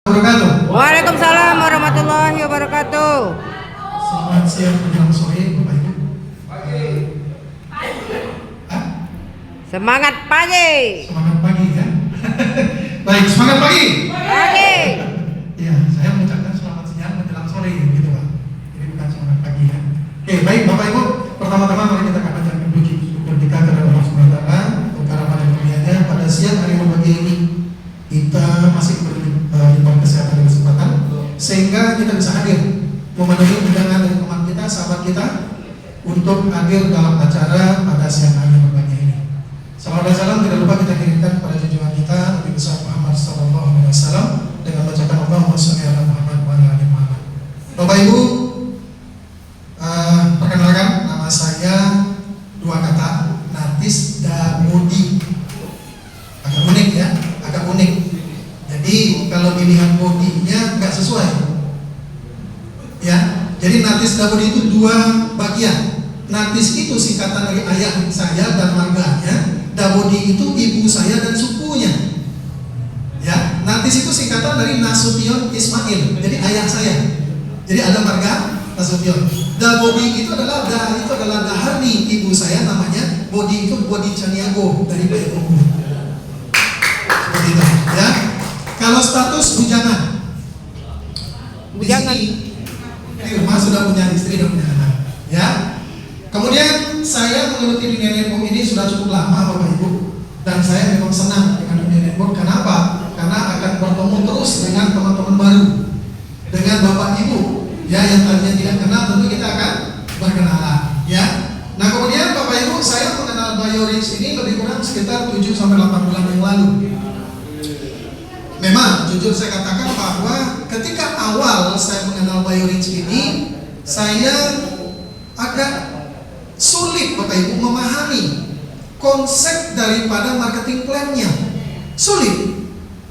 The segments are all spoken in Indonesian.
Wabarakatuh. Waalaikumsalam warahmatullahi wabarakatuh. Selamat siang menjelang sore Bapak Ibu. Semangat pagi. Semangat pagi ya. Baik, semangat pagi. Pagi. Ya, saya mengucapkan selamat siang menjelang sore gitu Pak. Jadi bukan semangat pagi ya. Oke, baik Bapak Ibu. Pertama-tama mari kita panjatkan puji syukur kita kepada Allah Subhanahu wa taala untuk karena karunia-Nya pada siang hari berbahagia ini. Kita masih diberi kesehatan dan kesempatan sehingga kita bisa hadir memenuhi undangan dari teman kita, sahabat kita untuk hadir dalam acara pada siang hari berbahagia ini. Salawat dan salam tidak lupa kita kirimkan kepada junjungan kita Nabi besar Muhammad sallallahu alaihi wasallam dengan bacakan Allahumma shalli ala Muhammad wa ala ali Muhammad. Bapak Ibu, perkenalkan nama saya dua kata, Natis Damudi. Agak unik ya, agak unik. Jadi kalau dilihat bodinya nggak sesuai, ya. Jadi Natis Damudi itu dua bagian. Natis itu singkatan dari ayah saya dan marganya. Damudi itu ibu saya dan sukunya. Ya, Natis itu singkatan dari Nasution Ismail. Jadi ayah saya. Jadi ada marga Nasution. Damudi itu adalah Daharni ibu saya namanya. Bodi itu Bodi Caniago dari Payakumbuh. Seperti itu, ya. Kalau status bujangan, di rumah sudah punya istri dan punya anak, ya. Kemudian saya menggeluti dunia network ini sudah cukup lama Bapak Ibu, dan saya memang senang dengan dunia network. Kenapa? Karena akan bertemu terus dengan teman-teman baru, dengan Bapak Ibu, ya yang tadinya tidak kenal tentu kita akan berkenalan, ya. Nah kemudian Bapak Ibu, saya mengenal BioRich ini lebih kurang sekitar 7-8 bulan yang lalu. Memang jujur saya katakan bahwa ketika awal saya mengenal BioRich ini, saya agak sulit Bapak Ibu memahami konsep daripada marketing plan-nya. Sulit.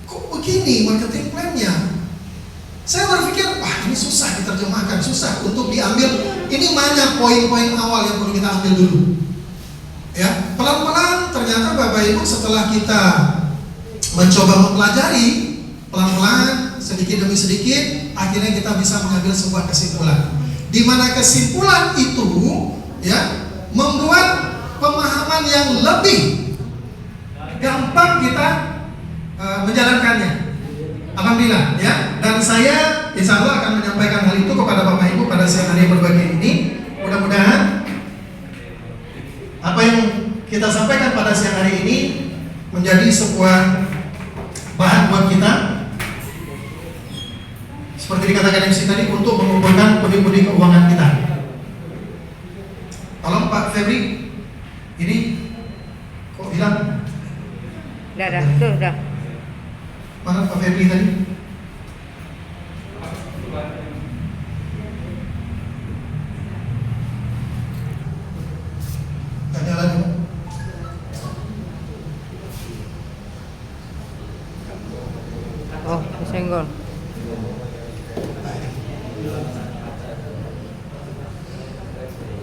Kok begini marketing plan-nya? Saya berpikir, wah ini susah diterjemahkan, susah untuk diambil. Ini banyak poin-poin awal yang perlu kita ambil dulu. Ya, pelan-pelan ternyata Bapak Ibu setelah kita mencoba mempelajari pelan-pelan sedikit demi sedikit, akhirnya kita bisa mengambil sebuah kesimpulan. Di mana kesimpulan itu ya membuat pemahaman yang lebih gampang kita menjalankannya. Alhamdulillah ya. Dan saya insya Allah akan menyampaikan hal itu kepada Bapak Ibu pada siang hari berbahagia ini. Mudah-mudahan apa yang kita sampaikan pada siang hari ini menjadi sebuah bahan buat kita, seperti dikatakan MC tadi, untuk mengumpulkan pundi-pundi keuangan kita. Tolong Pak Febri, ini kok hilang? Dah. Mana Pak Febri tadi? Tanya lagi. Oh, kesenggol.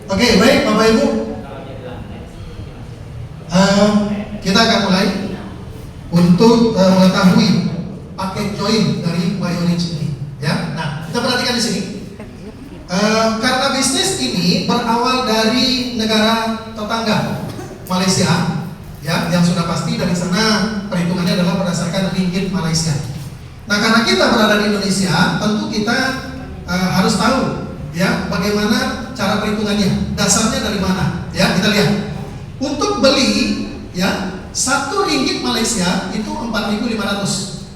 Oke, baik Bapak Ibu, kita akan mulai untuk mengetahui paket join dari BioRich ini, ya. Nah, kita perhatikan di sini. Karena bisnis ini berawal dari negara tetangga Malaysia, ya, yang sudah pasti dari sana perhitungannya adalah berdasarkan ringgit Malaysia. Nah, karena kita berada di Indonesia, tentu kita harus tahu ya bagaimana cara perhitungannya, dasarnya dari mana, ya. Kita lihat. Untuk beli ya 1 ringgit Malaysia itu 4.500.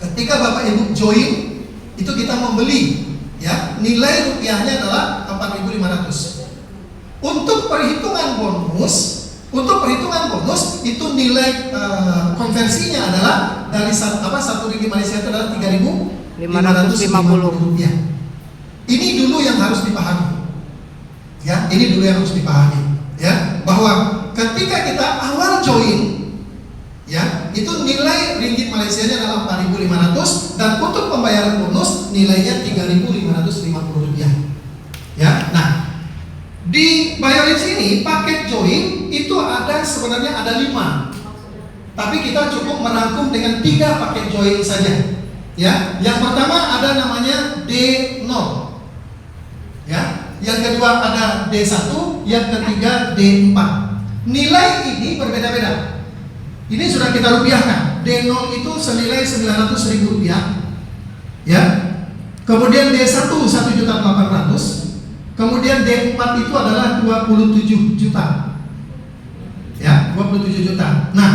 Ketika Bapak Ibu join, itu kita membeli ya, nilai rupiahnya adalah 4.500. Untuk perhitungan bonus itu nilai konversinya adalah dari 1 ringgit Malaysia itu adalah 3.550 rupiah. Ini dulu yang harus dipahami. Ya, ini dulu yang harus dipahami. Ya, bahwa ketika kita awal join, ya, itu nilai ringgit Malaysianya adalah 4.500 dan untuk pembayaran bonus nilainya 3.550 rupiah. Ya, nah di BioRich ini paket join itu sebenarnya ada 5, tapi kita cukup merangkum dengan 3 paket join saja. Ya, yang pertama ada namanya D0. Ya, yang kedua ada D1, yang ketiga D4. Nilai ini berbeda-beda. Ini sudah kita rupiahkan. D0 itu senilai 900.000 rupiah. Ya. Kemudian D1 1.800.000. Kemudian D4 itu adalah 27 juta. Ya, 27 juta. Nah,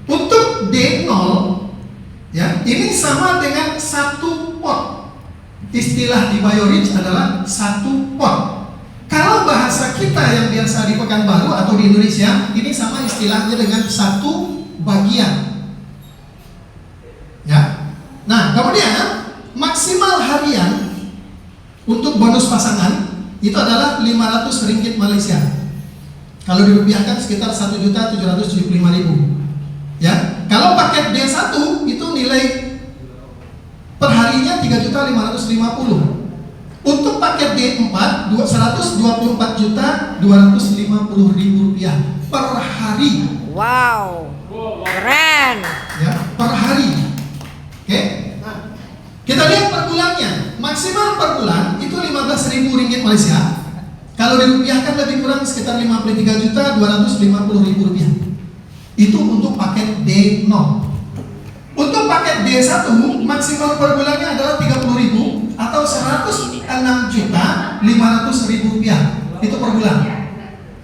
untuk D0 ya, ini sama dengan satu pot. Istilah di Bioreach adalah satu pot. Kalau bahasa kita yang biasa di Pekanbaru atau di Indonesia, ini sama istilahnya dengan satu bagian. Ya. Nah, kemudian maksimal harian untuk bonus pasangan itu adalah 500 ringgit Malaysia. Kalau dirupiahkan sekitar 1.775.000. Ya, kalau paket D1 itu nilai perharinya 3.550. Untuk paket D4 124.250.000 rupiah per hari. Wow, keren. Ya, per hari. Oke. Nah, kita lihat per bulannya. Maksimal per bulan itu 15.000 ringgit Malaysia. Kalau dirupiahkan lebih kurang sekitar 53.250.000 rupiah. Itu untuk paket D0. Untuk paket D1 maksimal per bulannya adalah 30.000 atau 106.500.000 rupiah. Itu per bulan.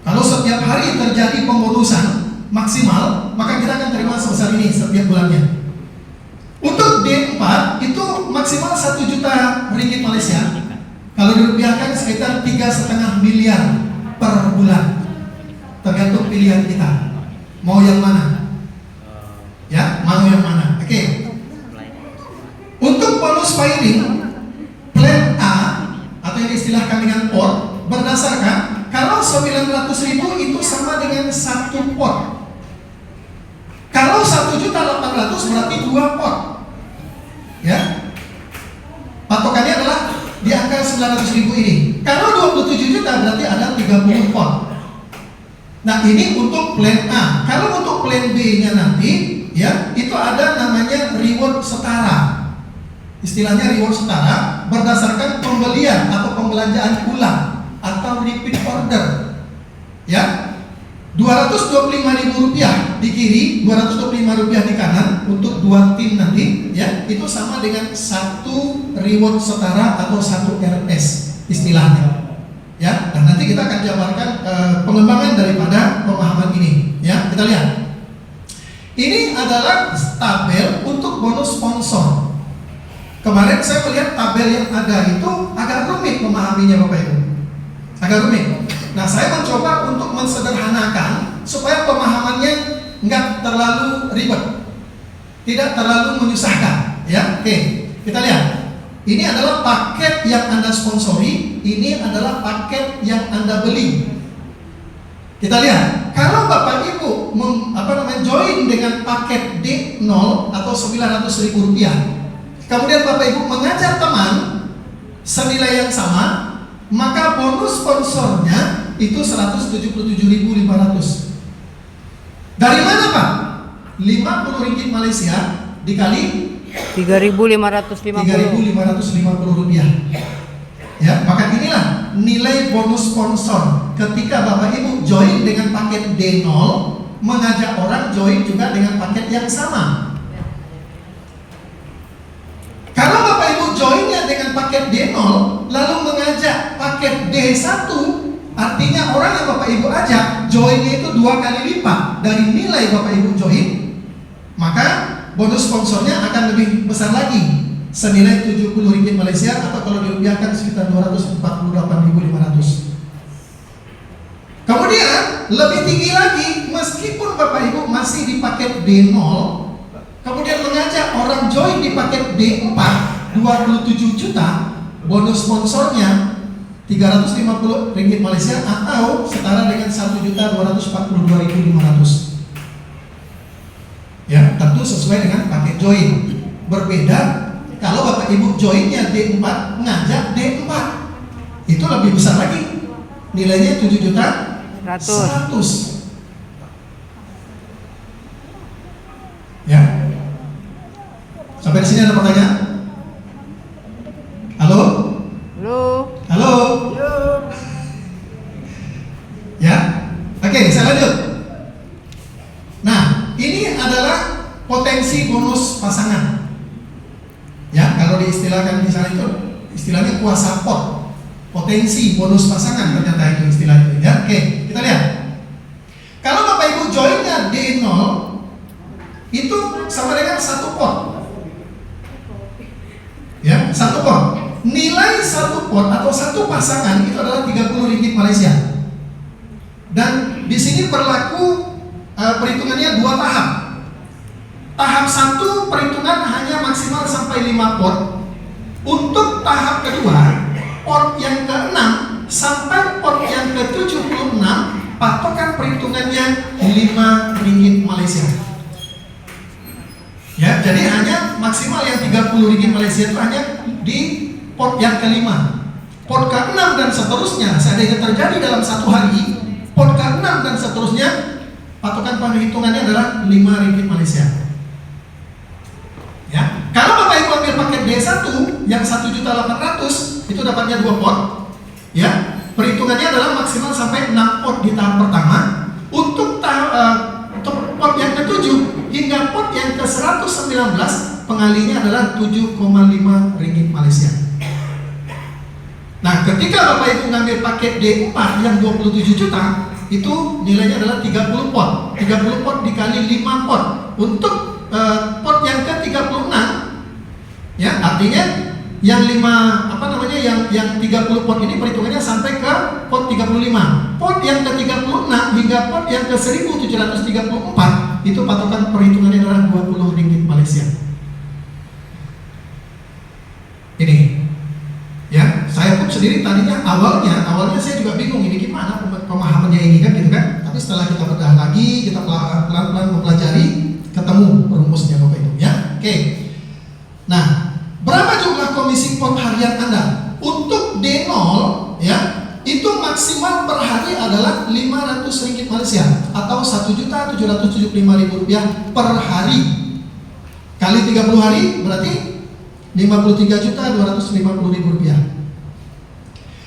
Kalau setiap hari terjadi pembonusan maksimal, maka kita akan terima sebesar ini setiap bulannya. Untuk D4 itu maksimal 1 juta ringgit Malaysia. Kalau dirupiahkan sekitar 3,5 miliar per bulan. Tergantung pilihan kita. Mau yang mana? Ya, mau yang mana? Oke. Untuk bonus pairing plan A atau yang diistilahkan dengan pot berdasarkan kalau 900.000 itu sama dengan satu pot. Kalau 1.800.000 berarti 2 pot. Ya. Patokannya adalah di angka 900.000 ini. Kalau 27 juta berarti ada 30 pot. Nah, ini untuk plan A. Kalau untuk plan B-nya nanti, ya, itu ada namanya reward setara. Istilahnya reward setara berdasarkan pembelian atau pembelanjaan ulang atau repeat order. Ya. 225.000 rupiah di kiri, 225 rupiah di kanan untuk 2 tim nanti, ya, itu sama dengan satu reward setara atau satu RS istilahnya. Ya, dan nanti kita akan jabarkan pengembangan daripada pemahaman ini. Ya, kita lihat. Ini adalah tabel untuk bonus sponsor. Kemarin saya melihat tabel yang ada itu agak rumit memahaminya Bapak Ibu. Agak rumit. Nah, saya mencoba untuk mensederhanakan supaya pemahamannya nggak terlalu ribet, tidak terlalu menyusahkan. Ya, oke, kita lihat. Ini adalah paket yang Anda sponsori, ini adalah paket yang Anda beli. Kita lihat, kalau Bapak Ibu join dengan paket D0 atau 900.000 rupiah, kemudian Bapak Ibu mengajak teman senilai yang sama, maka bonus sponsornya itu 177.500. Dari mana Pak? 50 ringgit Malaysia dikali 3.550 rupiah. Ya, maka inilah nilai bonus sponsor ketika Bapak Ibu join dengan paket D0, mengajak orang join juga dengan paket yang sama. Kalau Bapak Ibu joinnya dengan paket D0 lalu mengajak paket D1, artinya orang yang Bapak Ibu ajak joinnya itu 2 kali lipat dari nilai Bapak Ibu join, maka bonus sponsornya akan lebih besar lagi, senilai 70 ringgit Malaysia atau kalau dirupiahkan sekitar 248.500. Kemudian lebih tinggi lagi, meskipun Bapak Ibu masih di paket D0, kemudian mengajak orang join di paket D4 27 juta, bonus sponsornya 350 ringgit Malaysia atau setara dengan 1.242.500. Ya, tentu sesuai dengan paket join. Berbeda kalau Bapak Ibu joinnya D4, ngajak D4, itu lebih besar lagi. Nilainya 7.100.000. Ya. Sampai di sini ada pertanyaan? Kalau diistilahkan di sana itu istilahnya kuasa pot, potensi bonus pasangan ternyata itu istilahnya. Ya, oke, kita lihat. Kalau Bapak Ibu joinnya D0 itu sama dengan 1 pot. Ya, 1 pot. Nilai 1 pot atau 1 pasangan itu adalah 30 ringgit Malaysia. Dan di sini berlaku perhitungannya 2 tahap. Tahap 1 perhitungan hanya maksimal sampai 5 pot. Untuk tahap kedua, pot yang ke-6 sampai pot yang ke-76, patokan perhitungannya 5 ringgit Malaysia. Ya, jadi hanya maksimal yang 30 ringgit Malaysia itu hanya di pot yang ke-5. Pot ke-6 dan seterusnya, seandainya terjadi dalam 1 hari, pot ke-6 dan seterusnya, patokan perhitungannya adalah 5 ringgit Malaysia. Ya, kalau Bapak Ibu ambil paket D1 yang 1.800.000 itu dapatnya 2 pot. Ya, perhitungannya adalah maksimal sampai 6 pot di tahap pertama. Untuk pot yang ke-7 hingga pot yang ke-119 pengalinya adalah 7,5 ringgit Malaysia. Nah, ketika Bapak Ibu ngambil paket D4 yang 27 juta, itu nilainya adalah 30 pot. 30 pot dikali 5 pot. Untuk pot yang ke-36, ya, artinya yang 30 pot ini perhitungannya sampai ke pot 35. Pot yang ke-36 hingga pot yang ke-1734 itu patokan perhitungannya adalah 20 ringgit Malaysia. Ini, ya, saya pun sendiri tadinya awalnya saya juga bingung ini gimana pemahamannya ini kan gitu kan. Tapi setelah kita bedah lagi, kita pelan-pelan mempelajari, ketemu rumusnya Bapak Ibu, ya. Oke. Nah, berapa jumlah komisi pot harian Anda? Untuk D0, ya, itu maksimal per hari adalah 500 ringgit Malaysia atau 1.775.000 rupiah per hari. Kali 30 hari berarti 53.250.000 rupiah.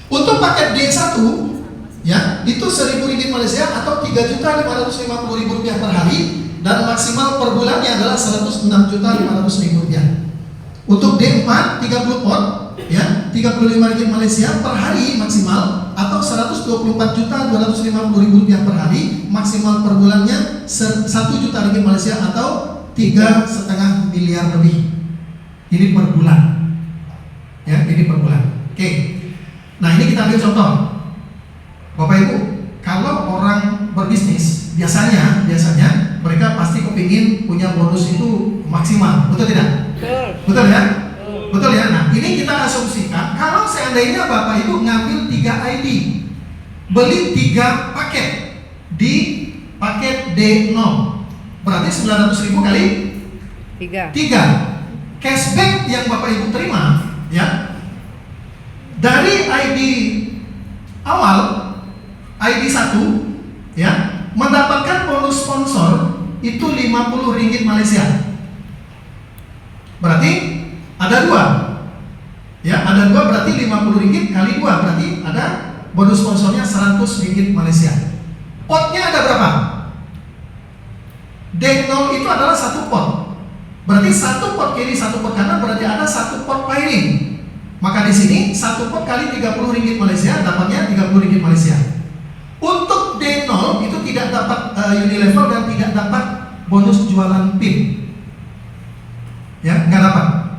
Untuk paket D1, ya, itu 1.000 ringgit Malaysia atau 3.550.000 rupiah per hari. Dan maksimal per bulannya adalah 106.500.000 rupiah. Untuk D4 30 pot, ya, 35 ringgit Malaysia per hari maksimal atau 124.250.000 rupiah per hari. Maksimal per bulannya 1 juta ringgit Malaysia atau 3,5 miliar lebih. Ini per bulan. Ya, ini per bulan. Oke. Nah, ini kita ambil contoh. Bapak Ibu, kalau orang berbisnis biasanya mereka pasti kepingin punya bonus itu maksimal, betul tidak? Betul ya? Betul ya? Nah, ini kita asumsikan kalau seandainya Bapak Ibu ngambil 3 ID, beli 3 paket di paket D0, berarti 900.000 kali 3. Cashback yang Bapak Ibu terima, ya, dari ID awal, ID 1, ya, mendapatkan bonus sponsor itu 50 ringgit Malaysia. Berarti ada 2. Ya, ada 2 berarti 50 ringgit kali 2 berarti ada bonus sponsornya 100 ringgit Malaysia. Potnya ada berapa? D0 itu adalah 1 pot. Berarti 1 pot kiri, 1 pot kanan berarti ada 1 pot pairing. Maka di sini 1 pot kali 30 ringgit Malaysia dapatnya 30 ringgit Malaysia. Untuk D0 itu tidak dapat unilevel dan tidak dapat bonus jualan PIN. Ya, nggak dapat.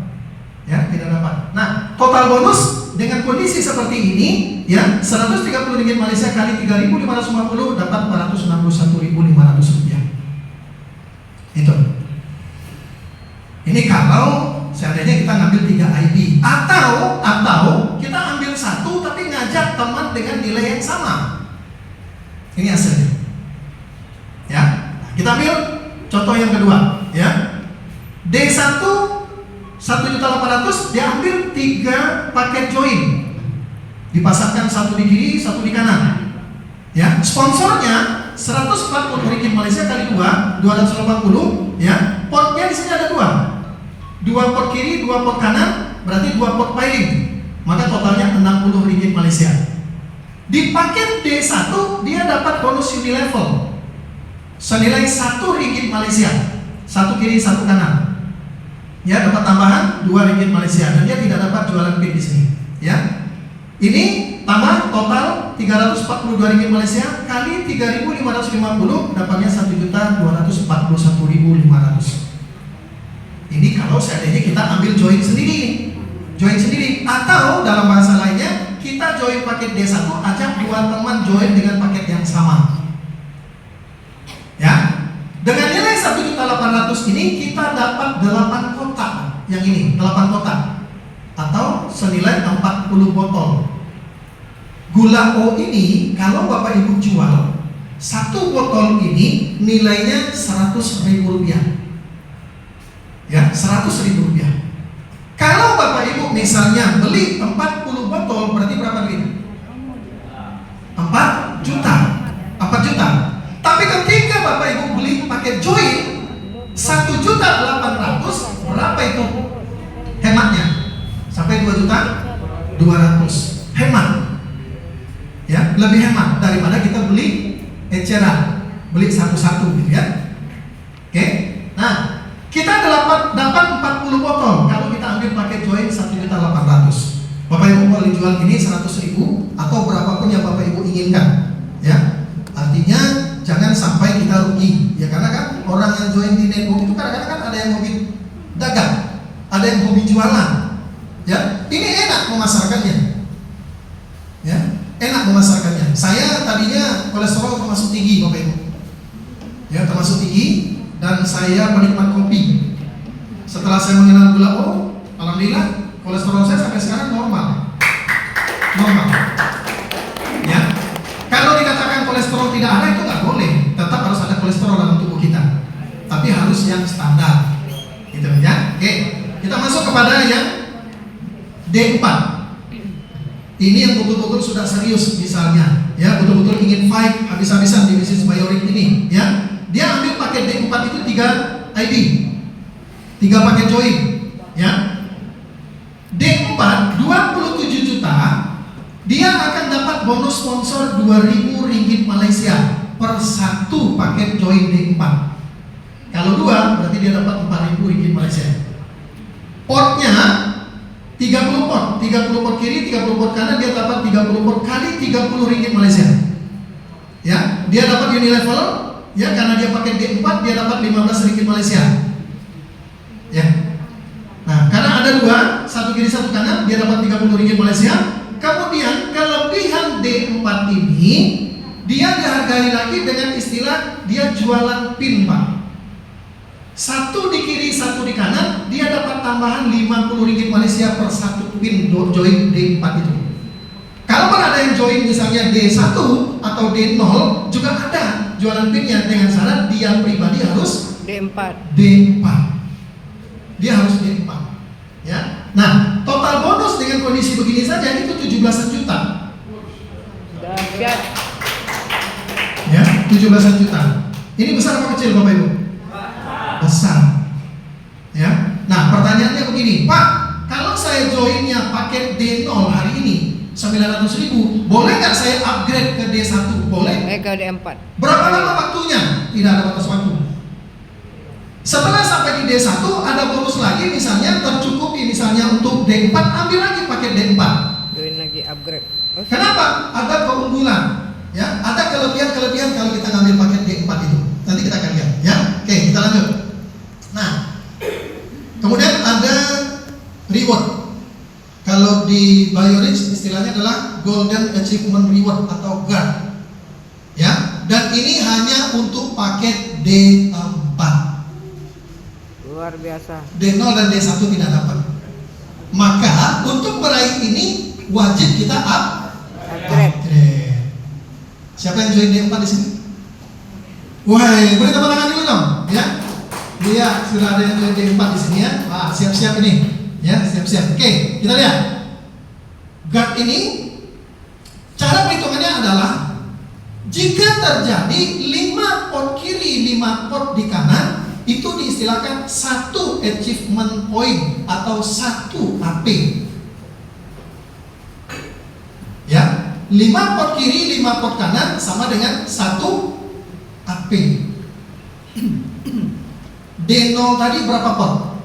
Ya, tidak dapat. Nah, total bonus dengan kondisi seperti ini, ya, 130 ringgit Malaysia kali 3.550 dapat 461.500 rupiah. Itu. Ini kalau seandainya kita ngambil 3 ID atau kita ambil 1 tapi ngajak teman dengan nilai yang sama. Ini hasilnya. Ya, kita ambil contoh yang kedua, ya. D1 1.800.000 diambil 3 paket join. Dipasangkan 1 di kiri, 1 di kanan. Ya, sponsornya 140 ringgit Malaysia kali 2, 280, ya. Potnya di sini ada 2 pot kiri, 2 pot kanan, berarti 2 pot piling. Maka totalnya 60 ringgit Malaysia. Di paket D1 dia dapat bonus unilevel senilai 1 ringgit Malaysia, 1 kiri 1 kanan. Ya, dapat tambahan 2 ringgit Malaysia dan dia tidak dapat jualan pin di sini. Ya. Ini tambah total 342 ringgit Malaysia kali 3.550 dapatnya 1.241.500. Ini kalau seandainya kita ambil join sendiri. Join sendiri atau dalam bahasa lainnya kita join paket D1, ajak 2 teman join dengan paket yang sama. Ya. Dengan nilai 1.800.000 ini kita dapat 8 kotak. Yang ini 8 kotak atau senilai 40 botol. Gula O ini kalau Bapak Ibu jual 1 botol ini nilainya Rp100.000. Ya, Rp100.000. Kalau Bapak Ibu misalnya beli 40 botol berarti berapa duit? 4 juta. 4 juta. Tapi ketika Bapak Ibu beli paket join 1.800.000, berapa itu hematnya? Sampai 2.200.000 hemat. Ya, lebih hemat daripada kita beli eceran, beli satu-satu gitu ya. Oke. Nah, kita dapat 40 botol kalau kita ambil paket join 1.800.000. Bapak Ibu boleh jual ini 100.000 atau berapapun yang Bapak Ibu inginkan. Ya. Artinya jangan sampai kita rugi. Ya, karena kan orang yang join di network itu kadang-kadang kan ada yang hobi dagang, ada yang hobi jualan. Ya, ini enak memasarkannya. Ya, enak memasarkannya. Saya tadinya kolesterol termasuk tinggi, Bapak Ibu. Ya, termasuk tinggi dan saya penikmat kopi. Setelah saya mengenal gula O, alhamdulillah kolesterol saya sampai sekarang normal. Normal. Ya. Kalau dikatakan kolesterol tidak ada itu nggak boleh. Tetap harus ada kolesterol dalam tubuh kita. Tapi harus yang standar. Gitu ya. Oke. Kita masuk kepada yang D4. Ini yang betul-betul sudah serius misalnya, ya, betul-betul ingin fight habis-habisan di bisnis biorik ini, ya. Dia ambil paket D4 itu 3 ID. 3 paket join, ya. D4 27 juta, dia akan dapat bonus sponsor 2.000 ringgit Malaysia per 1 paket join D4. Kalau 2 berarti dia dapat 4.000 ringgit Malaysia. Potnya 30 pot, 30 pot kiri, 30 pot kanan, dia dapat 30 pot kali 30 ringgit Malaysia. Ya, dia dapat unilevel, ya, karena dia pakai D4 dia dapat 15 ringgit Malaysia. Ya. Nah, karena ada 2, satu kiri satu kanan, dia dapat 30 ringgit Malaysia. Kemudian kelebihan D4 ini dia dihargai lagi dengan istilah dia jualan pin, Pak. 1 di kiri, 1 di kanan, dia dapat tambahan 50 ringgit Malaysia per 1 pin join D4 itu. Kalau ada yang join misalnya D1 atau D0 juga ada jualan pinnya dengan syarat dia pribadi harus D4. D4. Dia harus D4. Ya. Nah, total bonus dengan kondisi begini saja itu 17 juta. Dahsyat. Ya, 17 juta. Ini besar apa kecil Bapak Ibu? Besar. Ya. Nah, pertanyaannya begini, Pak, kalau saya joinnya paket D0 hari ini 900.000, boleh nggak saya upgrade ke D1? Boleh. Ke D4. Berapa lama waktunya? Tidak ada batas waktu. Setelah sampai di D1 ada bonus lagi, misalnya tercukupi misalnya untuk D4, ambil lagi paket D4. Join lagi upgrade. Oh, Kenapa? Ada keunggulan. Ya, ada kelebihan-kelebihan kalau kita ngambil paket D4 itu. Nanti kita akan lihat. Ya, oke, kita lanjut. Nah, kemudian ada reward. Kalau di BioRich istilahnya adalah Golden Achievement Reward atau GAR. Ya, dan ini hanya untuk paket D4. luar biasa. D0 dan D1 tidak dapat. Maka untuk meraih ini wajib kita upgrade. Siapa yang join D4 di sini? Wah, beri tepuk tangan dulu dong, ya. Lihat sudah ada yang join D4 di sini ya. Wah, siap-siap ini. Ya, siap-siap. Oke, kita lihat. GAR ini cara perhitungannya adalah jika terjadi 5 pot kiri, 5 pot di kanan, itu diistilahkan 1 achievement point atau 1 AP. Ya, 5 pot kiri, 5 pot kanan sama dengan 1 AP. D0 tadi berapa pot?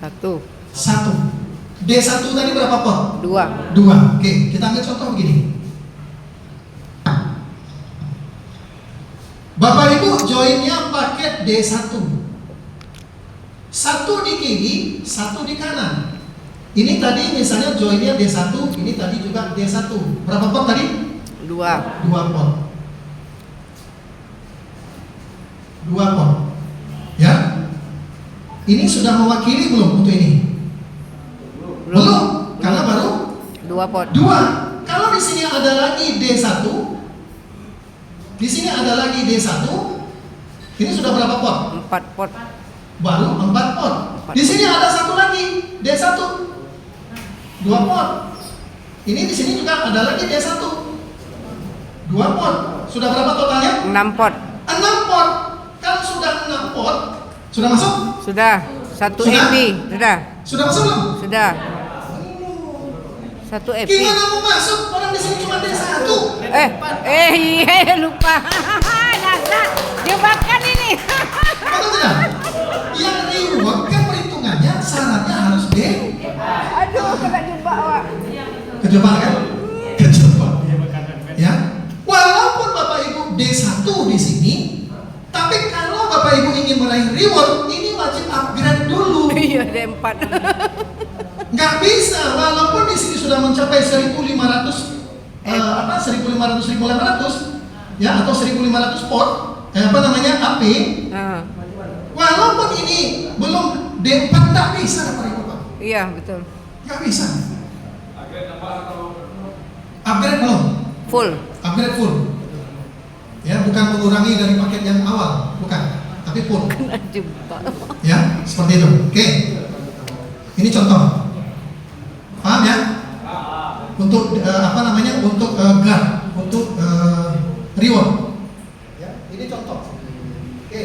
1. 1. D1 tadi berapa pot? 2. 2. Oke, kita ambil contoh begini. Bapak Ibu joinnya paket D1. 1 di kiri, 1 di kanan. Ini tadi misalnya joinnya D1, ini tadi juga D1. Berapa pot tadi? 2. 2 pot. 2 pot. Ya. Ini sudah mewakili belum untuk ini? Belum, karena baru 2 pot. 2. Kalau di sini ada lagi D1, di sini ada lagi D1. Ini sudah berapa pot? 4 pot. Baru 4 pot. Di sini ada satu lagi D1. 2 pot. Ini di sini juga ada lagi D1. 2 pot. Sudah berapa totalnya? 6 pot. 6 pot. Kalau sudah 6 pot, sudah masuk? Sudah. 1 Sudah? EP. Sudah. Sudah masuk belum? Sudah. 1 EP. Gimana mau masuk? Orang di sini cuma D1. Iya lupa. Dasar. Jebakan ini. Betul tidak? Yang reward kan perhitungannya syaratnya harus D. Aduh, kena jebak, Wak. Kejebak kan? Kejebak. Ya. Walaupun Bapak Ibu D1 di sini, tapi kalau Bapak Ibu ingin meraih reward, ini wajib upgrade dulu. Iya, ada 4. Nggak bisa, walaupun di sini sudah mencapai 1.500 1.500 ya, atau 1.500 pot, AP. Walaupun ini belum D4, nggak bisa Bapak Ibu. Iya, betul. Nggak bisa. Upgrade belum? Full. Upgrade full. Ya, bukan mengurangi dari paket yang awal, bukan, tapi full. Kena jebak. Ya, seperti itu. Oke. Ini contoh. Paham ya? Untuk Untuk guard, untuk reward. Ya, ini contoh. Oke.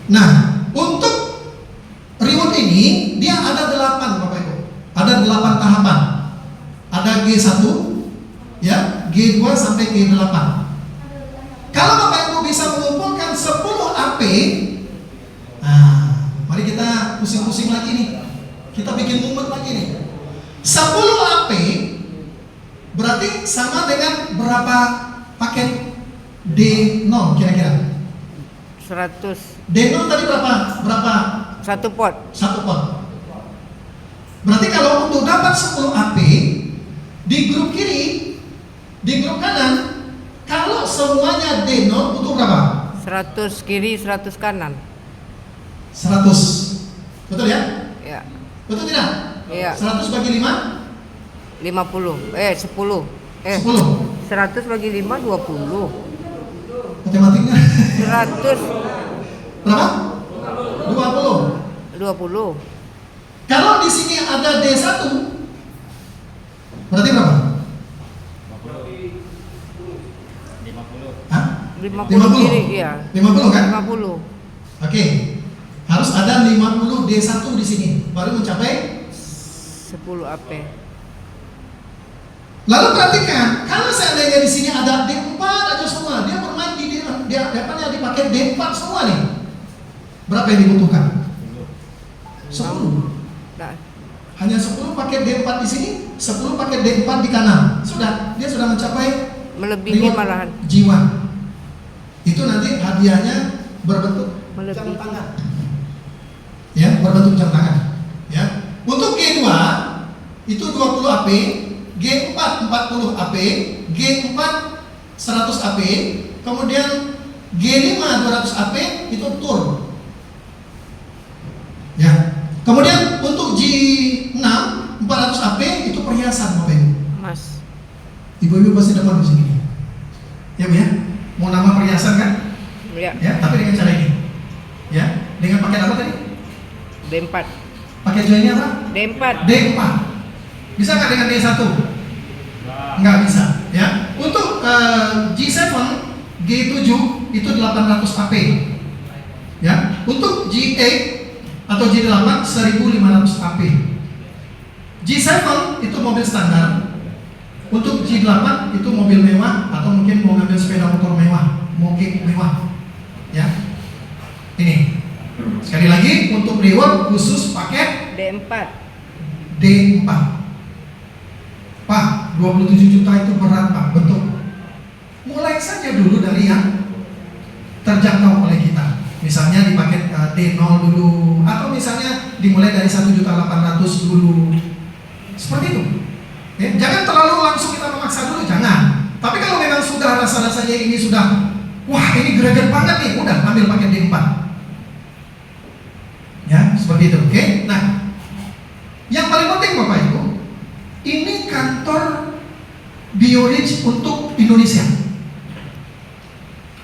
Nah, untuk reward ini dia ada 8 Bapak Ibu. Ada 8 tahapan. Ada G1, ya, G2 sampai G8. Kalau Bapak Ibu bisa mengumpulkan 10 AP, nah, mari kita pusing-pusing lagi nih. Kita bikin mumet lagi nih. 10 AP berarti sama dengan berapa paket D0 kira-kira? 100. D0 tadi berapa? 1 pot. 1 pot. Berarti kalau untuk dapat 10 AP di grup kiri, di grup kanan, kalau semuanya D0 butuh berapa? 100 kiri, 100 kanan. 100. Betul ya? Ya. Betul tidak? Iya. 100 bagi 5? 50. 10. 10. 100 bagi 5 20. Matematiknya 100 berapa? 20. 20. Kalau di sini ada D1, berarti berapa? 50 kiri, iya. 50 kan? 50. Oke. Harus ada 50 D1 di sini baru mencapai 10 AP. Lalu perhatikan, kalau seandainya di sini ada D4 aja semua, dia bermain di paket D4 semua nih. Berapa yang dibutuhkan? 10. Nah, Hanya 10 paket D4 di sini, 10 paket D4 di kanan. Dia sudah mencapai melebihi reward malahan. jiwa. Itu nanti hadiahnya berbentuk jam Melebihi. tangan. Ya, berbentuk jam tangan. Ya. Untuk G2 itu 20 AP, G4 40 AP, G4 100 AP, kemudian G5 200 AP itu tur. Ya. Kemudian untuk G6 400 AP itu perhiasan Bapak Ibu. Mas. Ibu-ibu pasti depan di sini. Ya, Bu ya. Mau nama perhiasan kan? Ya. Ya, tapi dengan cara ini. Ya, dengan paket apa tadi? D4. Paket joinnya apa? D4. D4. Bisa nggak dengan D1? Nggak bisa. Ya. Untuk G7, G7 itu 800 AP. Ya. Untuk G8 atau G8 1500 AP. G7 itu mobil standar. Untuk G8 itu mobil mewah atau mungkin mau ngambil sepeda motor mewah, mobil mewah. Ya. Ini. Sekali lagi, untuk reward khusus paket D4. D4. Pak, 27 juta itu berat Pak, betul. Mulai saja dulu dari yang terjangkau oleh kita. Misalnya di paket D0 dulu, atau misalnya dimulai dari 1.800.000 dulu. Seperti itu. Ya, jangan terlalu langsung kita memaksa dulu, jangan. Tapi kalau memang sudah rasa-rasanya ini sudah, wah ini greget banget nih, udah ambil paket D4. Ya, seperti itu. Oke. Nah, yang paling penting Bapak Ibu, ini kantor BioRich untuk Indonesia.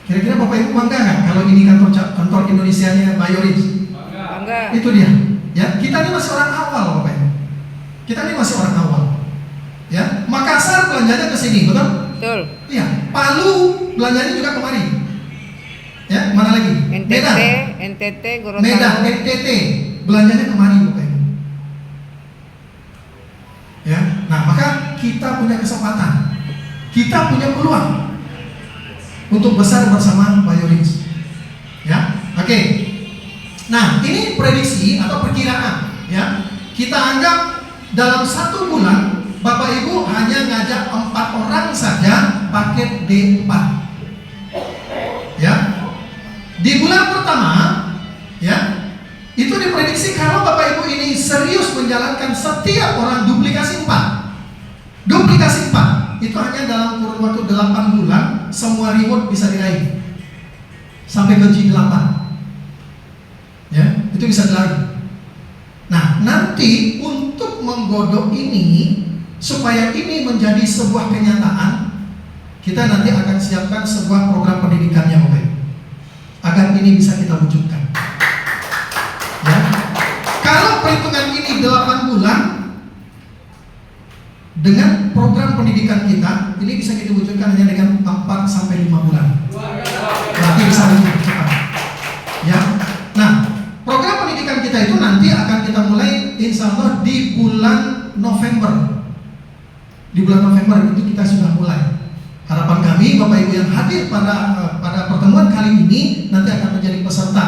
Kira-kira Bapak Ibu bangga nggak kalau ini kantor Indonesianya BioRich? Bangga. Itu dia. Ya, kita ini masih orang awal Bapak Ibu. Kita ini masih orang awal. Ya, Makassar belanjanya ke sini, betul? Betul. Iya. Palu belanjanya juga kemari. Ya, mana lagi? NTT, Gorontalo. Medan, NTT belanjanya kemari Bapak Ibu. Ya, nah maka kita punya kesempatan, kita punya peluang untuk besar bersama BioRich. Ya, oke. Nah, ini prediksi atau perkiraan. Ya, kita anggap dalam 1 bulan Bapak Ibu hanya ngajak 4 orang saja paket D4. Ya, di bulan pertama, ya, itu diprediksi kalau Bapak Ibu ini serius menjalankan setiap orang duplikasi 4. Duplikasi 4 itu hanya dalam kurun waktu 8 bulan semua reward bisa diraih sampai ke G8. Ya, itu bisa diraih. Nah, nanti untuk menggodok ini supaya ini menjadi sebuah kenyataan, kita nanti akan siapkan sebuah program pendidikannya Bapak Ibu, agar ini bisa kita wujudkan. Ya. Kalau perhitungan ini 8 bulan dengan program pendidikan kita, ini bisa kita wujudkan hanya dengan 4 sampai 5 bulan. Berarti bisa lebih cepat. Ya. Nah, program pendidikan kita itu nanti akan kita mulai insya Allah di bulan November. Di bulan November itu kita sudah mulai. Harapan kami Bapak Ibu yang hadir pada pertemuan kali ini nanti akan menjadi peserta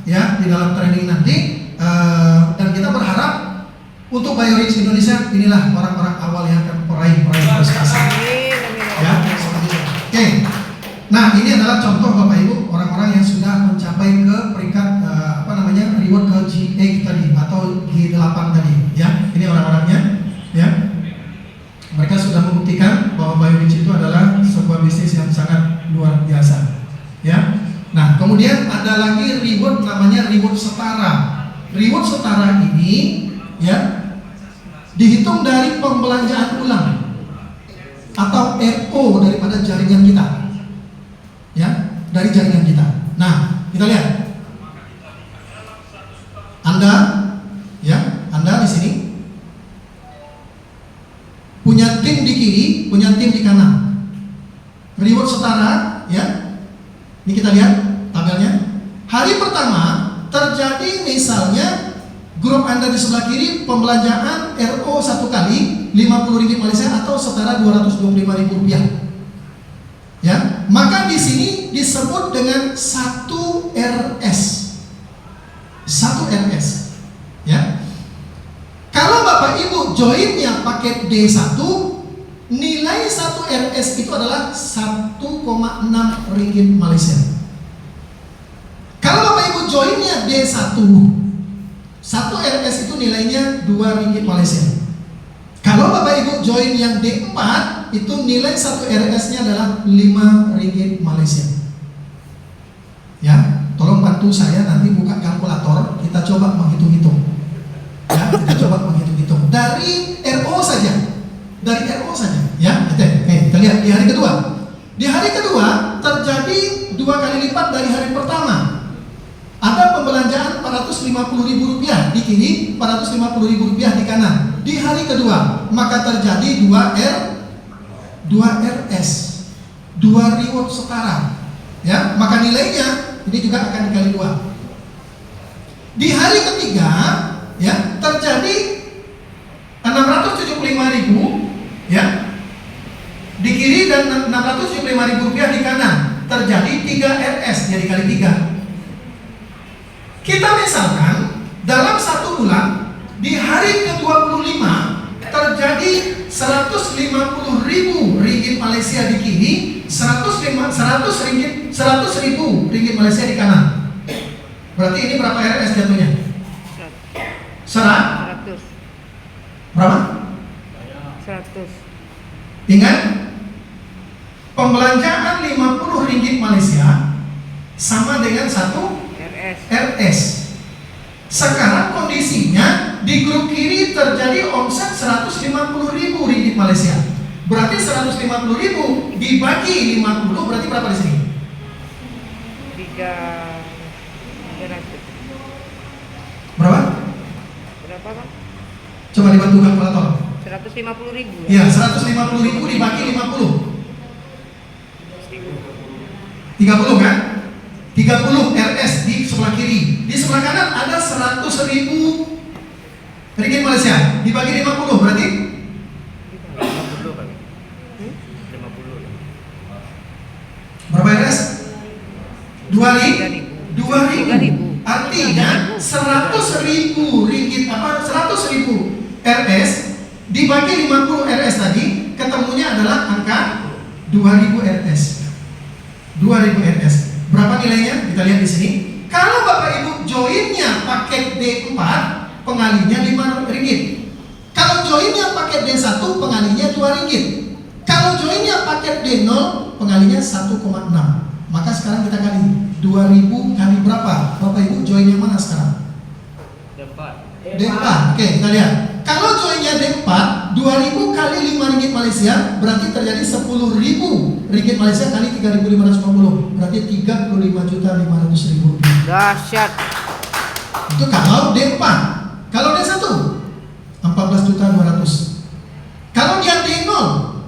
ya di dalam training nanti, dan kita berharap untuk BioRich Indonesia inilah orang-orang awal yang akan meraih prestasi. Ya, seperti itu. Oke. Nah, ini adalah contoh Bapak Ibu orang-orang yang sudah mencapai ke peringkat reward ke G8 tadi atau G8 tadi ya. Ini orang-orangnya ya. Mereka sudah membuktikan bahwa BioRich itu adalah sebuah bisnis yang sangat luar biasa. Ya. Nah, kemudian ada lagi reward namanya reward setara. Reward setara ini ya dihitung dari pembelanjaan ulang atau RO daripada jaringan kita. Ya, dari jaringan kita. Nah, kita lihat. Anda di sini punya tim di kiri, punya tim di kanan. Reward setara, ya. Ini kita lihat tabelnya. Hari pertama terjadi misalnya grup Anda di sebelah kiri pembelanjaan RO 1 kali Rp50 Malaysia atau setara Rp225.000. Ya, maka di sini disebut dengan 1 RS. 1 RS. Ya. Kalau Bapak Ibu joinnya paket D1, nilai 1 RS itu adalah 1,6 ringgit Malaysia. Kalau Bapak Ibu joinnya D1, 1 RS itu nilainya 2 ringgit Malaysia. Kalau Bapak Ibu join yang D4, itu nilai 1 RS-nya adalah 5 ringgit Malaysia. Ya, tolong bantu saya nanti buka kalkulator, kita coba menghitung-hitung. Ya, kita coba menghitung-hitung dari RO saja. Dari RO saja, ya. Oke, kita lihat di hari kedua. Di hari kedua terjadi 2 kali lipat dari hari pertama. Ada pembelanjaan Rp450.000 di kiri, Rp450.000 di kanan. Di hari kedua, maka terjadi 2 RS, 2 reward setara. Ya, maka nilainya ini juga akan dikali 2. Di hari ketiga, ya, terjadi 675.000, ya, di kiri dan Rp675.000 di kanan. Terjadi 3 RS, jadi kali 3. Kita misalkan dalam satu bulan di hari ke-25 terjadi 150.000 ringgit Malaysia di kiri, 100.000 ringgit Malaysia di kanan. Berarti ini berapa RS jatuhnya? 100. Berapa? 100. Ingat, pembelanjaan 50 ringgit Malaysia sama dengan 1 RS. RS. Sekarang kondisinya di grup kiri terjadi omset 150.000 ringgit Malaysia. Berarti 150.000 dibagi 50 berarti berapa di sini? 300. Berapa? Berapa, Bang? Coba dibantu kalkulator. 150.000. Ya, 150.000 dibagi 50. 30 kan? 30 RS di sebelah kiri. Di sebelah kanan ada 100.000 ringgit Malaysia dibagi 50 berarti 50 kali. 50. berapa RS? 2.000. Artinya 100.000 ringgit 100.000 RS dibagi 50 RS tadi ketemunya adalah angka 2.000 RS. 2.000 RS. Berapa nilainya? Kita lihat di sini. Kalau Bapak Ibu joinnya paket D4, pengalinya 5 ringgit. Kalau joinnya paket D1, pengalinya 2 ringgit. Kalau joinnya paket D0, pengalinya 1,6. Maka sekarang kita kali 2.000 kali berapa? Bapak Ibu join yang mana sekarang? D4. Oke, kita lihat. Kalau joinnya D4, 2.000 kali 5 ringgit Malaysia berarti terjadi 10.000 ringgit Malaysia kali 3.550. Berarti 35.500.000 rupiah. Dahsyat. Itu kalau D4. Kalau D1 14.200. Kalau dia D0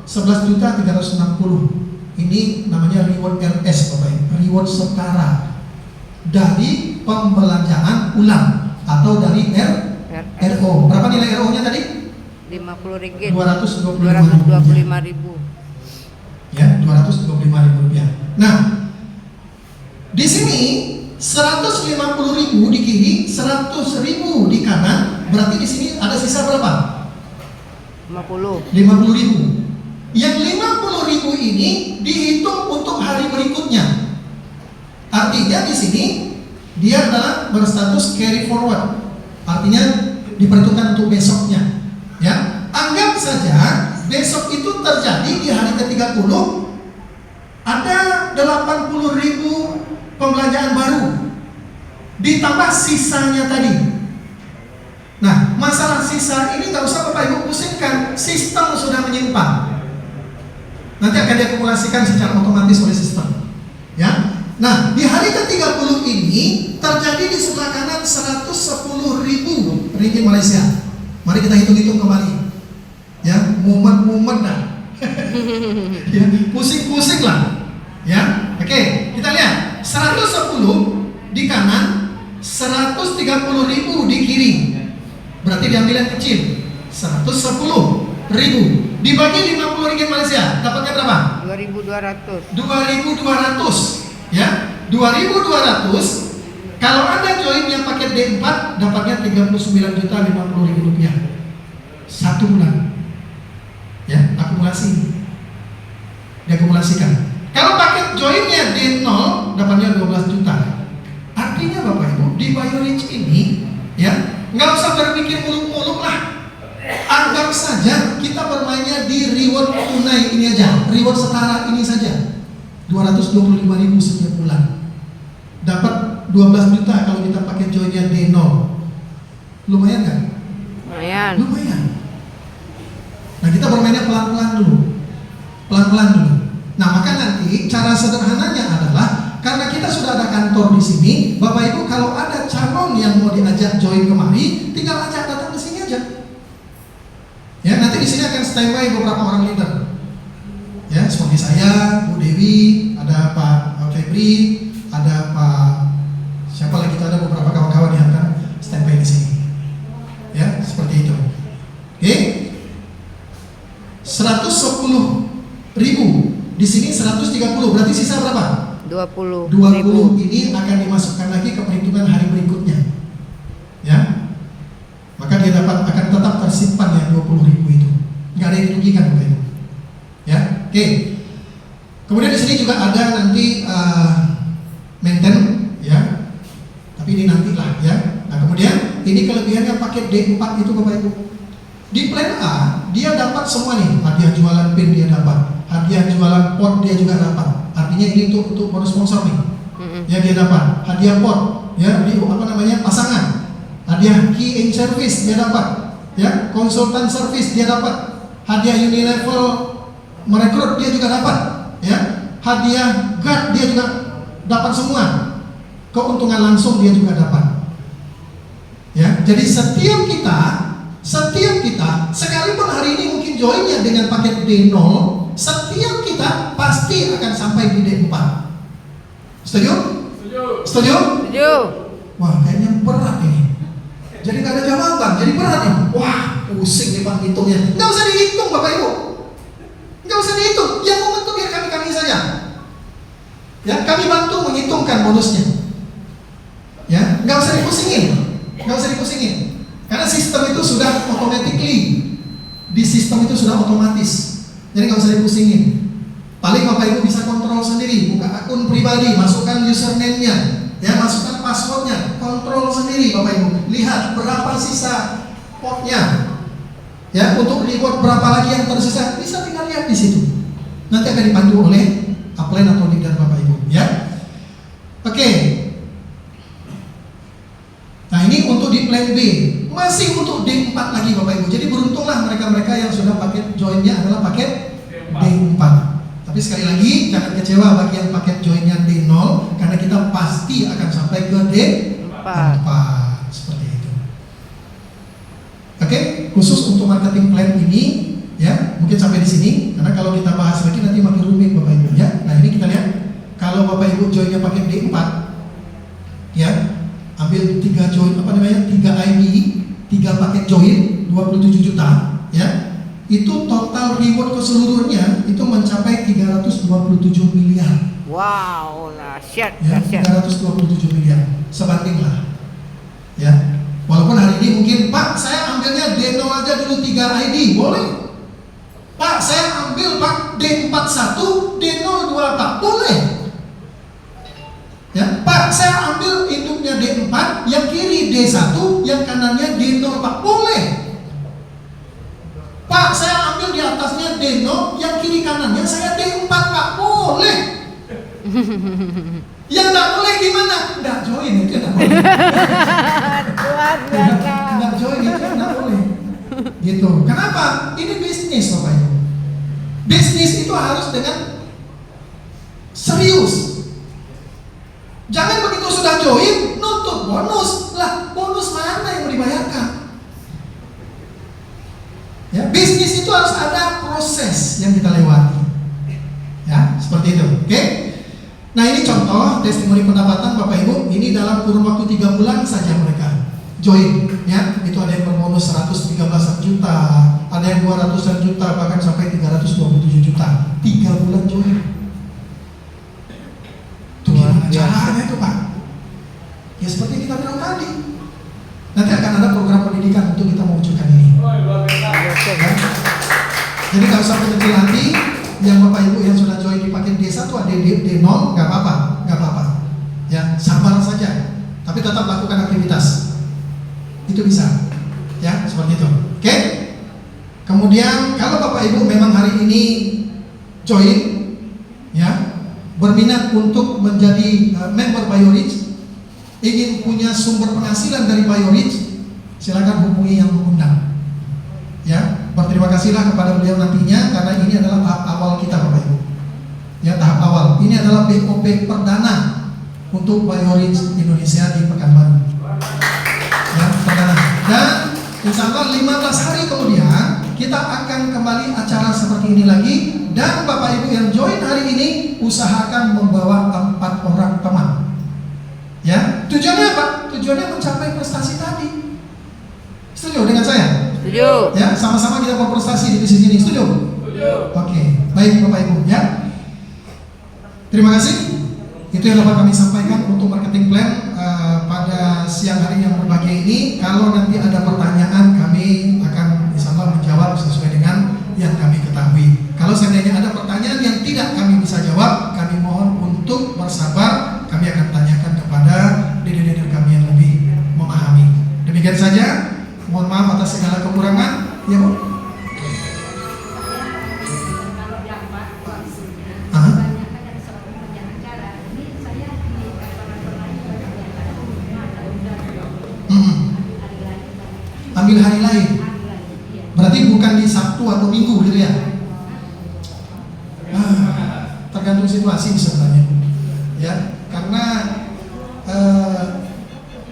11.360. Ini namanya reward RS Bapak Ibu. Reward setara dari pembelanjaan ulang atau dari RO. Berapa nilai RO-nya tadi? 50 ringgit. 225.000. Ya, 225.000 rupiah. Nah, di sini 150.000 di kiri, 100.000 di kanan. Berarti di sini ada sisa berapa? 50. 50.000. Yang 50.000 ini dihitung untuk hari berikutnya. Artinya di sini dia adalah berstatus carry forward. Artinya diperhitungkan untuk besoknya. Ya, anggap saja besok itu terjadi di hari ke-30 ada 80.000 pembelanjaan baru ditambah sisanya tadi. Nah, masalah sisa ini nggak usah Bapak Ibu pusingkan, sistem sudah menyimpan. Nanti akan diakumulasikan secara otomatis oleh sistem. Ya. Nah, di hari ke-30 ini terjadi di sebelah kanan 110.000 ringgit Malaysia. Mari kita hitung-hitung kembali. Ya, mumet-mumet dah. Ya, pusing-pusing lah. Ya. Oke, kita lihat 110 di kanan, 130.000 di kiri. Berarti diambil yang kecil. 110.000 dibagi 50 ringgit Malaysia, dapatnya berapa? 2.200. 2.200. Ya, 2.200. Kalau Anda joinnya paket D4, dapatnya 39.050.000 rupiah. Satu bulan. Ya, akumulasi. Diakumulasikan. Kalau paket joinnya D0, dapatnya 12 juta. Artinya Bapak Ibu, di BioRich ini, ya, nggak usah berpikir muluk-muluk lah. Anggap saja kita bermainnya di reward tunai ini aja, reward setara ini saja. 225.000 setiap bulan. Dapat 12 juta kalau kita pakai joinnya D0. Lumayan kan? Lumayan. Lumayan. Nah, kita bermainnya pelan-pelan dulu. Pelan-pelan dulu. Nah, maka nanti cara sederhananya adalah karena kita sudah ada kantor di sini, Bapak Ibu kalau ada calon yang mau diajak join kemari, tinggal ajak datang ke sini aja. Ya, nanti di sini akan standby beberapa orang leader. Ya, seperti saya, Bu Dewi, ada Pak Febri, ada Pak siapa lagi, kita ada beberapa kawan-kawan yang akan standby di sini. Ya, seperti itu. Oke. 110.000 di sini 130, berarti sisa berapa? 20.000. 20 ini akan dimasukkan lagi ke perhitungan hari berikutnya. simpan yang 20.000 itu. Nggak ada yang dirugikan Bapak Ibu. Ya, oke. Kemudian di sini juga ada nanti maintain, ya. Tapi ini nantilah, ya. Nah kemudian ini kelebihannya paket D4 itu Bapak Ibu. Di plan A dia dapat semua nih, hadiah jualan pin dia dapat, hadiah jualan pot dia juga dapat. Artinya ini untuk bonus sponsor nih. Ya dia dapat hadiah pot, ya di pasangan, hadiah key in service dia dapat, ya konsultan service dia dapat, hadiah Unilevel merekrut dia juga dapat, ya hadiah guard dia juga dapat semua, keuntungan langsung dia juga dapat, ya. Jadi setiap kita sekalipun hari ini mungkin joinnya dengan paket D0, setiap kita pasti akan sampai di D4. Setuju? Setuju? Setuju. Wah, kayaknya berat ini. Jadi nggak ada jawaban, jadi berat nih. Wah, pusing nih Pak hitungnya. Nggak usah dihitung Bapak Ibu. Nggak usah dihitung. Yang membantu biar kami saja. Ya, kami bantu menghitungkan bonusnya. Ya, nggak usah dipusingin. Nggak usah dipusingin. Karena sistem itu sudah automatically. Di sistem itu sudah otomatis. Jadi nggak usah dipusingin. Paling Bapak Ibu bisa kontrol sendiri, buka akun pribadi, masukkan username-nya, ya masukkan passwordnya, kontrol sendiri Bapak Ibu. Lihat berapa sisa potnya, ya untuk reward berapa lagi yang tersisa, bisa tinggal lihat di situ. Nanti akan dipandu oleh upline atau leader Bapak Ibu, ya. Oke. Nah ini untuk di plan B, masih untuk D4 lagi Bapak Ibu. Jadi beruntunglah mereka-mereka yang sudah paket joinnya adalah paket D4. Tapi sekali lagi jangan kecewa bagi yang paket joinnya D0, karena kita pasti akan sampai ke D4 seperti itu. Oke, khusus untuk marketing plan ini, ya mungkin sampai di sini, karena kalau kita bahas lagi nanti makin rumit Bapak Ibu, ya. Nah ini kita lihat, kalau Bapak Ibu joinnya paket D4, ya ambil 3 join, 3 ID, 3 paket join 27 juta, ya. Itu total reward keseluruhannya itu mencapai 327 miliar. Wow, dahsyat, Ya, dahsyat. 327 miliar. Sebandinglah. Ya. Walaupun hari ini mungkin, Pak, saya ambilnya D0 aja dulu 3 ID, boleh. Pak, saya ambil Pak D41, D024, boleh. Ya, Pak, saya ambil induknya D4, yang kiri D1, yang kanannya D04, boleh. Pak, saya ambil di atasnya D0, yang kiri kanannya saya D4, Pak, boleh. Yang nggak boleh gimana? Nggak join itu nggak boleh. Luar biasa. Nggak join itu nggak boleh. Gitu. Kenapa? Ini bisnis Bapak Ibu. Bisnis itu harus dengan serius. Jangan begitu sudah join nuntut bonus. Lah, bonus mana yang mau dibayarkan? Ya, bisnis itu harus ada proses yang kita lewati. Ya, seperti itu. Oke? Nah, ini contoh testimoni pendapatan Bapak Ibu. Ini dalam kurun waktu 3 bulan saja mereka join, ya. Itu ada yang berbonus 113 juta, ada yang 200 juta, bahkan sampai 327 juta. 3 bulan join. Itu gimana caranya tuh Pak? Ya seperti kita bilang tadi. Nanti akan ada program pendidikan untuk kita mewujudkan ini. Ya. Jadi nggak usah berkecil hati. Yang Bapak Ibu yang sudah join di paket D1 ada D0, nggak apa-apa. Ya, sabar saja. Tapi tetap lakukan aktivitas. Itu bisa. Ya, seperti itu. Oke? Kemudian kalau Bapak Ibu memang hari ini join, ya, berminat untuk menjadi member BioRich, ingin punya sumber penghasilan dari BioRich, silakan hubungi yang mengundang. Ya, berterima kasihlah kepada beliau nantinya, karena ini adalah tahap awal kita Bapak Ibu. Ya, tahap awal. Ini adalah BOP perdana untuk BioRich Indonesia di Pekanbaru. Ya, perdana. Dan insya Allah 15 hari kemudian kita akan kembali acara seperti ini lagi, dan Bapak Ibu yang join hari ini usahakan membawa 4 orang teman. Ya, tujuannya apa? Tujuannya mencapai prestasi tadi. Setuju dengan saya? Setuju. Ya, sama-sama kita berprestasi di bisnis ini. Setuju? Setuju. Oke, baik Bapak Ibu, ya. Terima kasih. Itu yang dapat kami sampaikan untuk marketing plan pada siang hari yang berbahagia ini. Kalau nanti ada pertanyaan, kami akan kekurangan, ya Bu? Hah? Ambil hari lain. Berarti bukan di Sabtu atau Minggu gitu ya? Tergantung situasi sebenarnya, ya. Karena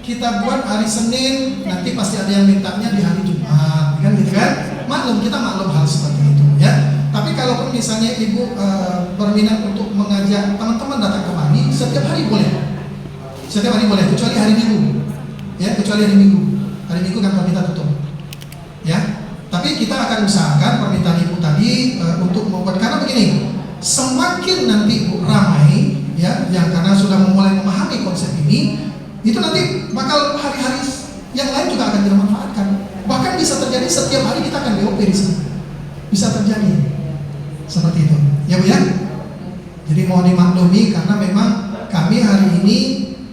kita buat hari Senin, nanti pasti ada yang mintanya di hari Jumat, kan gitu kan? Maklum, kita maklum hal seperti itu, ya. Tapi kalau misalnya ibu berminat untuk mengajak teman-teman datang kemari, setiap hari boleh, kecuali hari Minggu, ya, kecuali hari Minggu. Hari Minggu kantor kita tutup, ya. Tapi kita akan usahakan permintaan ibu tadi untuk membuat, karena begini, semakin nanti ibu ramai, ya, yang karena sudah mulai memahami konsep ini, itu nanti bakal hari-hari yang lain juga akan dimanfaatkan. Bahkan bisa terjadi setiap hari kita akan BOP di sana, bisa terjadi seperti itu, ya Bu ya. Jadi mohon dimaklumi karena memang kami hari ini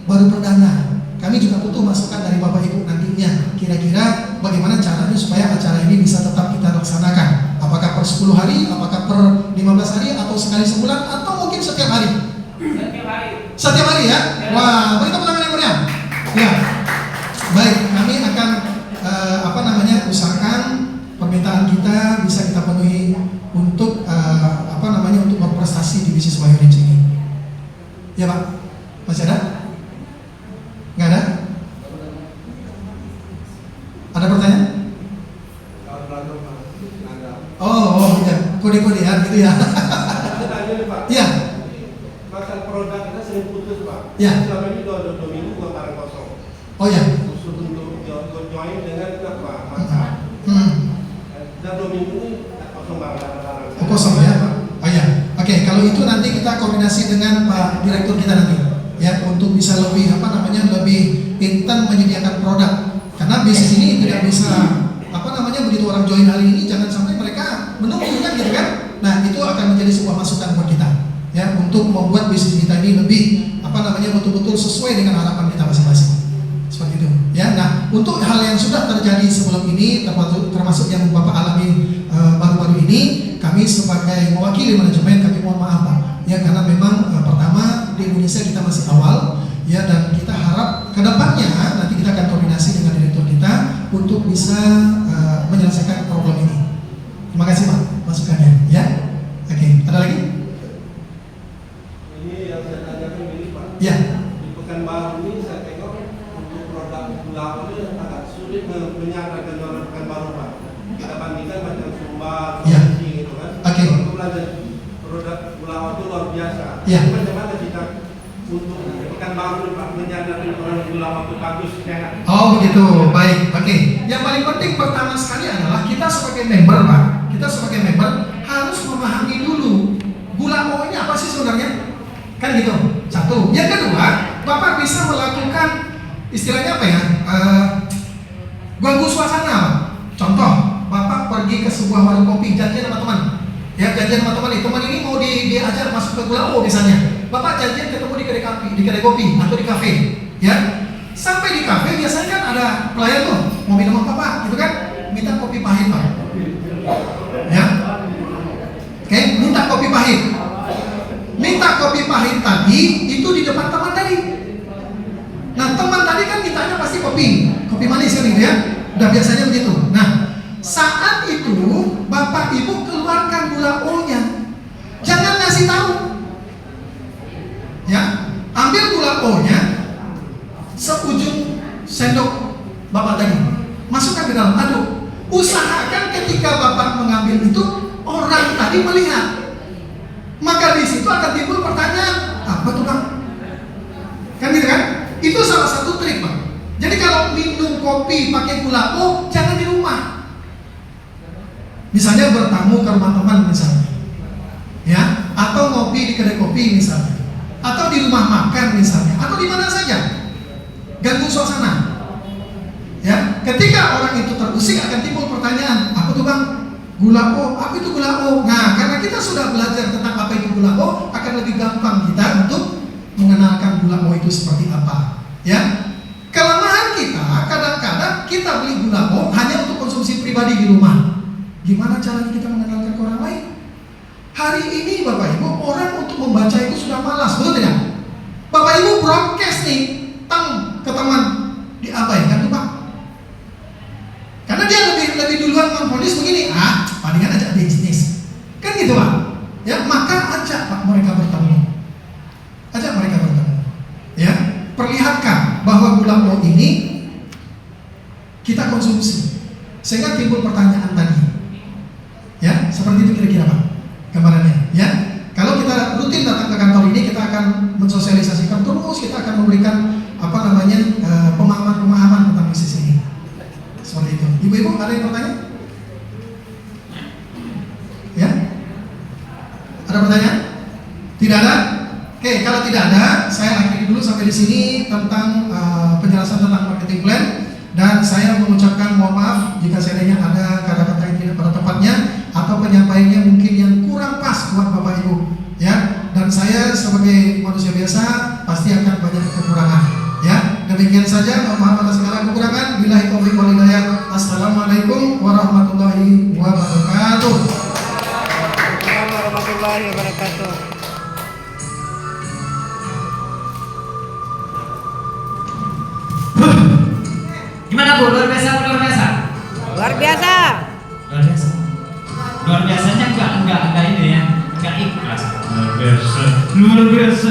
baru perdana. Kami juga butuh masukan dari Bapak Ibu nantinya. Kira-kira bagaimana caranya supaya acara ini bisa tetap kita laksanakan? Apakah per 10 hari, apakah per 15 hari, atau sekali sebulan, atau mungkin setiap hari? Setiap hari ya? Wah, beri tepuk tangan yang meriah. Ya, baik. Kami akan usahakan permintaan kita bisa kita penuhi untuk untuk berprestasi di bisnis Bioreach ini. Ya Pak, masih ada? Nggak ada? Ada pertanyaan? Oh ya, kode-kode ya, gitu ya. Iya. Masalah produk kita sering putus Pak. Ya. Selama ini 2 minggu gua barang kosong. Oh ya. Khusus untuk join dengan apa? Masa. Dan 2 minggu ini kosong barang. Kosong ya. Oh ya. Oke, kalau itu nanti kita koordinasi dengan Pak Direktur kita nanti, ya, untuk bisa lebih lebih intent menyediakan produk. Karena bisnis ini tidak bisa begitu orang join hari ini jangan sampai mereka menunggu kan gitu kan. Nah, itu akan menjadi sebuah masukan buat kita, ya, untuk membuat bisnis kita ini lebih betul-betul sesuai dengan harapan kita masing-masing. Seperti itu, ya. Nah, untuk hal yang sudah terjadi sebelum ini termasuk yang Bapak alami baru-baru ini, kami sebagai mewakili manajemen kami mohon maaf Pak, ya, karena memang pertama di Indonesia kita masih awal, ya, dan kita harap kedepannya nanti kita akan koordinasi dengan direktur kita untuk bisa menyelesaikan problem ini. Terima kasih Pak masukannya, ya. Oke, ada lagi? Ini yang saya tanyakan ini Pak. Ya. Di Pekanbaru ini saya tengok untuk produk gula ini agak sulit menyadarkan orang Pekanbaru Pak. Kita bandingkan macam Sumbar, Ya. gitu kan. Oke. Untuk belanja produk gula itu luar biasa. Ya. Bagaimana kita untuk Pekanbaru ini Pak menyadarkan orang gula itu bagus, sehat. Oh begitu, baik, oke. Yang paling penting pertama sekali adalah kita sebagai member Pak, kita sebagai member harus memahami dulu gula O ini apa sih sebenarnya, kan gitu. Satu. Yang kedua, Bapak bisa melakukan istilahnya apa ya? Ganggu suasana. Contoh, Bapak pergi ke sebuah warung kopi, janjian sama teman. Ya, janjian sama teman ini mau diajar masuk ke gula O misalnya. Bapak janjian ketemu di kedai kopi atau di kafe, ya. Sampai di kafe biasanya kan ada pelayan tuh, mau minum apa Pak, gitu kan? Minta kopi pahit Pak, ya. Oke, minta kopi pahit. Minta kopi pahit tadi itu di depan teman tadi. Nah, teman tadi kan mintanya pasti kopi manis kan gitu ya. Udah biasanya begitu. Nah, saat itu Bapak Ibu keluarkan gula O-nya. Jangan ngasih tahu. Ya, ambil gula O-nya seujung sendok Bapak tadi. Masukkan ke dalam, aduk. Usahakan ketika Bapak mengambil itu orang tadi melihat. Maka di situ akan timbul pertanyaan, apa tuh Bang? Kan gitu kan? Itu salah satu trik Bang. Jadi kalau minum kopi pakai gula O, jangan di rumah. Misalnya bertamu ke rumah teman misalnya, ya, atau ngopi di kedai kopi misalnya, atau di rumah makan misalnya, atau di mana saja, ganggu suasana. Ya, ketika orang itu terusik akan timbul pertanyaan, apa tuh Bang? Gula O, apa itu gula O? Nah, karena kita sudah belajar tentang apa itu gula O, akan lebih gampang kita untuk mengenalkan gula O itu seperti apa. Ya, kelemahan kita kadang-kadang kita beli gula O hanya untuk konsumsi pribadi. pribadi di rumah. Gimana caranya kita mengenalkan ke orang lain? Hari ini Bapak Ibu, orang untuk membaca itu sudah malas, betul tidak? Bapak Ibu broadcast nih, ke teman, diabaikan tuh Pak. Karena dia lebih duluan memfonis begini, palingan ajak bisnis. Kan gitu Pak. Ya, maka ajak Pak mereka bertemu. Ajak mereka bertemu. Ya, perlihatkan bahwa gula O ini kita konsumsi. Sehingga timbul pertanyaan tadi. Ya, seperti itu kira-kira Pak gambarannya. Ya, kalau kita rutin datang ke kantor ini, kita akan mensosialisasikan terus, kita akan memberikan pemahaman tentang bisnis ini. Seperti itu. Ibu-ibu ada yang bertanya? Ya? Ada pertanyaan? Tidak ada? Oke, kalau tidak ada, saya akhiri dulu sampai di sini tentang penjelasan tentang marketing plan. Dan saya mengucapkan mohon maaf jika seandainya ada kata-kata yang tidak pada tempatnya atau penyampaiannya mungkin yang kurang pas buat Bapak Ibu, ya. Dan saya sebagai manusia biasa pasti akan banyak kekurangan, ya. Demikian saja, mohon maaf atas segala kekurangan. Billahi taufiq wal hidayah. Assalamualaikum warahmatullahi wabarakatuh. Assalamualaikum warahmatullahi wabarakatuh. Gimana Bu? Luar biasa, luar biasa. Luar biasa. Luar biasa. Luar biasanya enggak ini ya, enggak ikhlas. Luar biasa. Luar biasa.